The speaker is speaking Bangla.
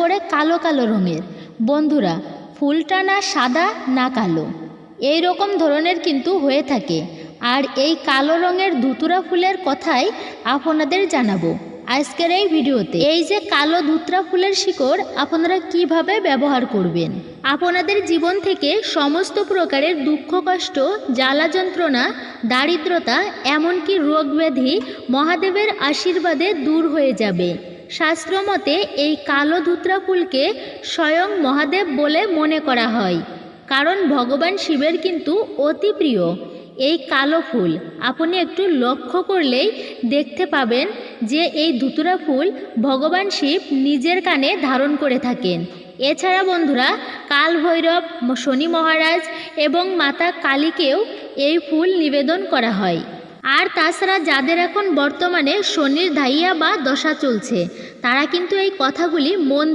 করে কালো কালো রঙের। বন্ধুরা, ফুলটা না সাদা না কালো, এই রকম ধরনের কিন্তু হয়ে থাকে। আর এই কালো রঙের ধুতুরা ফুলের কথাই আপনাদের জানাবো আজকের এই ভিডিওতে। এই যে কালো ধুতরা ফুলের শিকড় আপনারা কিভাবে ব্যবহার করবেন, আপনাদের জীবন থেকে সমস্ত প্রকারের দুঃখ কষ্ট, জ্বালা যন্ত্রণা, দারিদ্রতা, এমনকি রোগ ব্যাধি মহাদেবের আশীর্বাদে দূর হয়ে যাবে। শাস্ত্রমতে এই কালো ধুতরা ফুলকে স্বয়ং মহাদেব বলে মনে করা হয়, কারণ ভগবান শিবের কিন্তু অতি প্রিয় এই কালো ফুল। আপনি একটু লক্ষ্য করলেই দেখতে পাবেন যে এই ধুতুরা ফুল ভগবান শিব নিজের কানে ধারণ করে থাকেন। এছাড়া বন্ধুরা, কাল ভৈরব, শনি মহারাজ এবং মাতা কালীকেও এই ফুল নিবেদন করা হয়। আর তাছাড়া যাদের এখন বর্তমানে শনির ধাইয়া বা দশা চলছে, তারা কিন্তু এই কথাগুলি মন